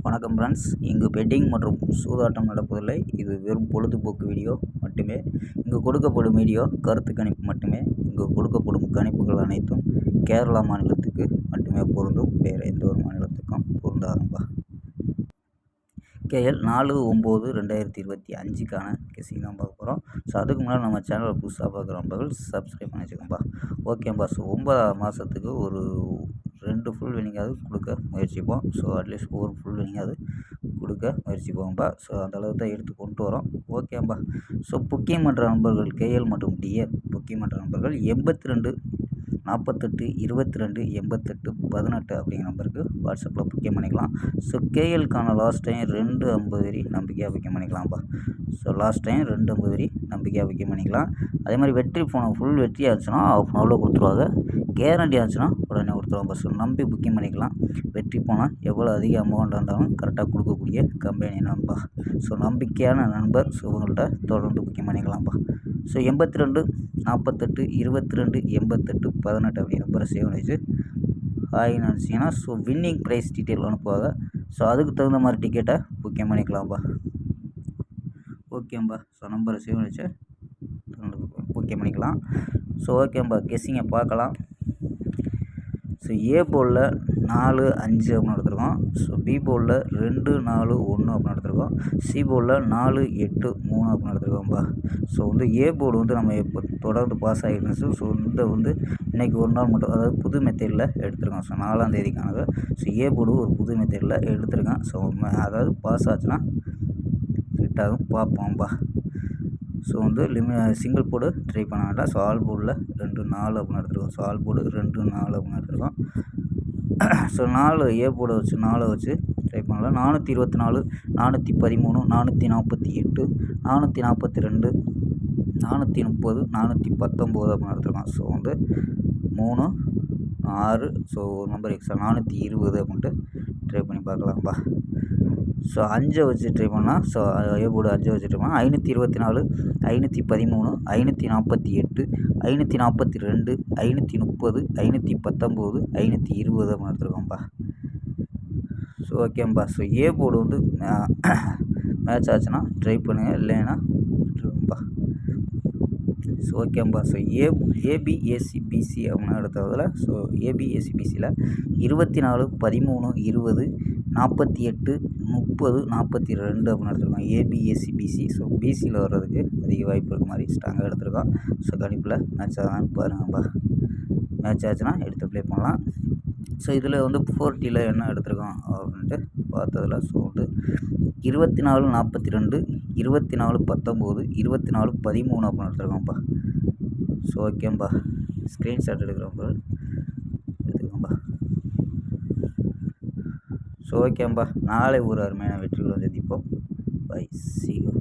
வணக்கம் ஃப்ரெண்ட்ஸ். இங்கு பெட்டிங் மற்றும் சூதாட்டம் நடப்பதில்லை. இது வெறும் பொழுதுபோக்கு வீடியோ மட்டுமே. இங்கு கொடுக்கப்படும் வீடியோ கருத்து கணிப்பு மட்டுமே. இங்கு கொடுக்கப்படும் கணிப்புகள் அனைத்தும் கேரளா மாநிலத்துக்கு மட்டுமே பொருந்தும். வேறு எந்த ஒரு மாநிலத்துக்கும் பொருந்தாதும்பா. கேஎல் 4/9/2025க்கான கெஸிங் தான் பார்க்க போகிறோம். ஸோ அதுக்கு முன்னாடி நம்ம சேனலை புதுசாக பார்க்குற நண்பர்கள் சப்ஸ்கிரைப் பண்ணி வச்சுக்கோம்பா. ஓகேம்பா. ஸோ 9 மாதத்துக்கு ஒரு 2 ஃபுல் வினிங்காவது கொடுக்க முயற்சிப்போம். ஸோ அட்லீஸ்ட் ஒரு ஃபுல் வினிங்காவது கொடுக்க முயற்சிப்போம்பா. ஸோ அந்தளவுக்கு தான் எடுத்து கொண்டு வரோம். ஓகேம்பா. ஸோ புக்கிங் பண்ணுற நண்பர்கள் கேஎல் மற்றும் டிஎர் புக்கிங் பண்ணுற நண்பர்கள் 82 48 22 88 18 அப்படிங்கிற நம்பருக்கு வாட்ஸ்அப்பில் புக்கிங் பண்ணிக்கலாம். ஸோ கேஎல்க்கான லாஸ்ட் டைம் 250 வரி நம்பிக்கையாக புக்கிங் பண்ணிக்கலாம்ப்பா. ஸோ லாஸ்ட் டைம் 250 வரி நம்பிக்கையாக புக்கிங் பண்ணிக்கலாம். அதே மாதிரி வெற்றி போனோம் ஃபுல் வெற்றி ஆச்சுன்னா ஆஃப் அன் ஹவரில் கொடுத்துருவாங்க. கேரண்டி ஆச்சுன்னா உடனே கொடுத்துருவாங்க. ஸோ நம்பி புக்கிங் பண்ணிக்கலாம். வெற்றி போனால் எவ்வளோ அதிக அமௌண்ட் இருந்தாலும் கரெக்டாக கொடுக்கக்கூடிய கம்பெனி நண்பா. ஸோ நம்பிக்கையான நண்பர். ஸோ உங்கள்கிட்ட தொடர்ந்து புக்கிங் பண்ணிக்கலாம்ப்பா. ஸோ 82 48 22 88 18 அப்படிங்கிற நம்பரை சேவ் வச்சு ஹாய்னு நினச்சிங்கன்னா ஸோ வின்னிங் ப்ரைஸ் டீட்டெயில் அனுப்புவாங்க. ஸோ அதுக்கு தகுந்த மாதிரி டிக்கெட்டை புக்கிங் பண்ணிக்கலாம்ப்பா. ஓகேம்பா. ஸோ நம்பரை சேவ் வச்சு புக்கிங் பண்ணிக்கலாம். ஸோ ஓகேம்பா. கெஸ்ஸிங்கை பார்க்கலாம். ஸோ ஏ போலில் 4 5 அப்படின்னு எடுத்துருக்கோம். ஸோ பி போலில் 2 4 1 அப்படின்னு எடுத்துருக்கோம். சி போலில் 4 8 3 அப்படின்னு எடுத்துருக்கோம்ப்பா. ஸோ ஏ போர்டு நம்ம இப்போ தொடர்ந்து பாஸ் ஆகிருந்துச்சு. ஸோ இன்றைக்கி ஒரு நாள் மட்டும், அதாவது புது மெத்தேடில் எடுத்துருக்கோம். ஸோ 4ஆம் தேதிக்கானது. ஸோ ஏ போர்டு ஒரு புது மெத்தேடில் எடுத்துருக்கேன். ஸோ அதாவது பாஸ் ஆச்சுன்னா ஃபிட் ஆகும் பார்ப்போம்ப்பா. ஸோ சிங்கிள் போர்டு ட்ரை பண்ண வேண்டாம். ஸோ ஆல் போர்டில் 2 4 அப்படின்னு எடுத்துருக்கோம். ஸோ ஆல் போர்டு 2 4 அப்படின்னு எடுத்துருக்கோம். ஸோ 4 ஏ போர்டை வச்சு 4 வச்சு ட்ரை பண்ணலாம். 424 413 448 442 430 419 அப்படின்னு எடுத்துருக்கோம். ஸோ 3 6 ஸோ ஒரு நம்பர் எக்ஸ்ட்ரா 420 அப்படின்ட்டு ட்ரை பண்ணி பார்க்கலாம்ப்பா. ஸோ 5 வச்சு ட்ரை பண்ணால் ஸோ ஏ போர்டு 5 வச்சு ட்ரை பண்ணால் 524 513 548 542 530 519 520 அப்படின்னு எடுத்துருக்கோம்ப்பா. ஸோ ஓகேம்பா. ஸோ ஏ போர்டு மேட்ச் ஆச்சுன்னா ட்ரை பண்ணுங்கள், இல்லைன்னா விட்டுருவோம்ப்பா. ஸோ ஓகேம்பா. ஸோ ஏபிஎஸ்சிபிசி அப்படின்னு எடுத்ததில் ஸோ ஏபிஎஸ்சிபிசியில் 24 13 20 48 30 42 அப்படின்னு எடுத்துருக்கோம். ஏபிஎஸ்சிபிசி. ஸோ பிசியில் வர்றதுக்கு அதிக வாய்ப்பு இருக்க மாதிரி ஸ்ட்ராங்காக எடுத்துருக்கோம். ஸோ கணிப்பில் மேட்ச் ஆகுதான்னு பாருங்கப்பா. மேட்ச் ஆச்சுன்னா எடுத்து ப்ளே பண்ணலாம். ஸோ இதில் 4Tயில் என்ன எடுத்துருக்கோம் அப்படின்ட்டு பார்த்ததில் ஸோ 24 42 24 19 24 13 அப்படின்னு எடுத்துருக்கோம்ப்பா. ஸோ ஓகேம்பா. ஸ்க்ரீன்ஷாட் எடுக்கிறோம்ப்பா, எடுத்துக்கோம்பா. ஸோ ஓகேம்பா. நாளை ஒரு அருமையான வெற்றியுடன் சந்திப்போம். பை. See you.